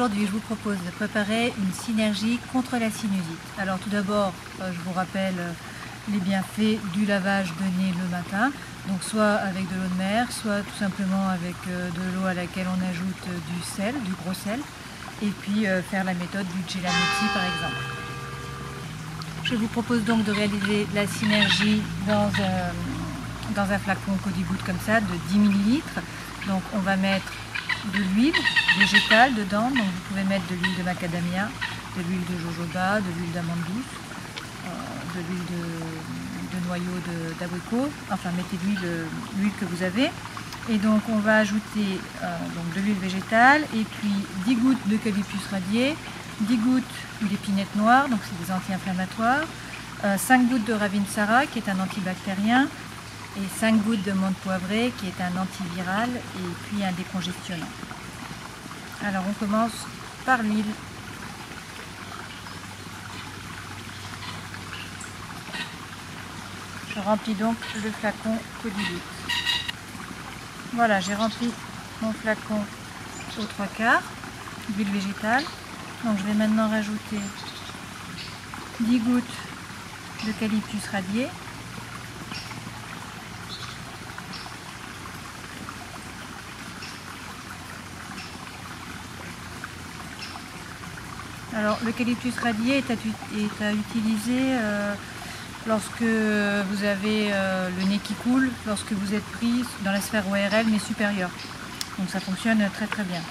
aujourd'hui je vous propose de préparer une synergie contre la sinusite. Alors tout d'abord, je vous rappelle les bienfaits du lavage de nez le matin. Donc soit avec de l'eau de mer, soit tout simplement avec de l'eau à laquelle on ajoute du sel, du gros sel. Et puis faire la méthode du Gelametti par exemple. Je vous propose donc de réaliser la synergie dans un flacon Cody-Goutte comme ça de 10 ml. Donc on va mettre de l'huile végétale dedans, donc vous pouvez mettre de l'huile de macadamia, de l'huile de jojoba, de l'huile d'amande douce, de l'huile de noyau d'abricot, enfin mettez l'huile que vous avez. Et donc on va ajouter donc de l'huile végétale et puis 10 gouttes d'eucalyptus radié, 10 gouttes d'épinette noire, donc c'est des anti-inflammatoires, 5 gouttes de Ravinsara qui est un antibactérien et 5 gouttes de menthe poivrée qui est un antiviral et puis un décongestionnant. Alors on commence par l'huile. Je remplis donc le flacon Cody-Goutte. Voilà, j'ai rempli mon flacon aux 3/4 d'huile végétale. Donc je vais maintenant rajouter 10 gouttes d'eucalyptus radié. Alors l'eucalyptus radié est à utiliser lorsque vous avez le nez qui coule, lorsque vous êtes pris dans la sphère ORL mais supérieure. Donc ça fonctionne très très bien.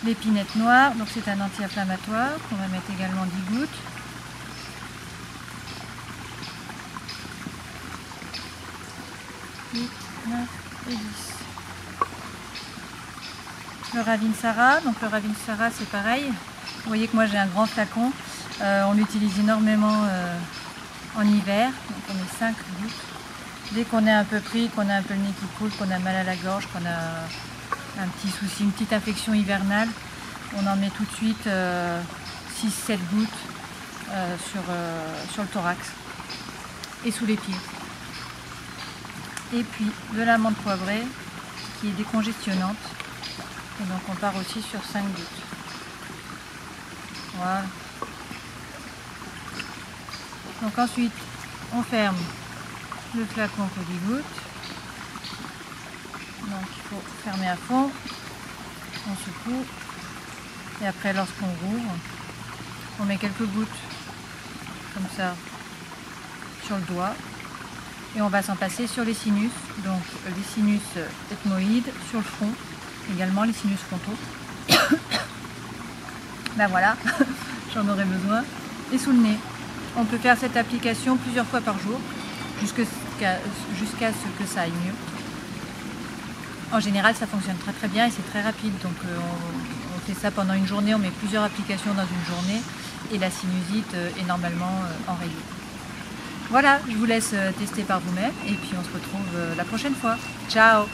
L'épinette noire, donc c'est un anti-inflammatoire, on va mettre également 10 gouttes. Et 10. Le Ravinsara, donc le Ravinsara c'est pareil. Vous voyez que moi j'ai un grand flacon, on l'utilise énormément en hiver, donc on met 5 gouttes. Dès qu'on est un peu pris, qu'on a un peu le nez qui coule, qu'on a mal à la gorge, qu'on a un petit souci, une petite infection hivernale, on en met tout de suite 6-7 gouttes sur le thorax et sous les pieds. Et puis de la menthe poivrée qui est décongestionnante, et donc on part aussi sur 5 gouttes. Voilà. Donc ensuite on ferme le flacon Cody-Goutte. Donc il faut fermer à fond, on secoue et après lorsqu'on rouvre, on met quelques gouttes comme ça sur le doigt et on va s'en passer sur les sinus, donc les sinus ethmoïdes, sur le front, également les sinus frontaux. Ben voilà, j'en aurai besoin. Et sous le nez. On peut faire cette application plusieurs fois par jour jusqu'à ce que ça aille mieux. En général, ça fonctionne très très bien et c'est très rapide. Donc on fait ça pendant une journée, on met plusieurs applications dans une journée et la sinusite est normalement enrayée. Voilà, je vous laisse tester par vous-même et puis on se retrouve la prochaine fois. Ciao!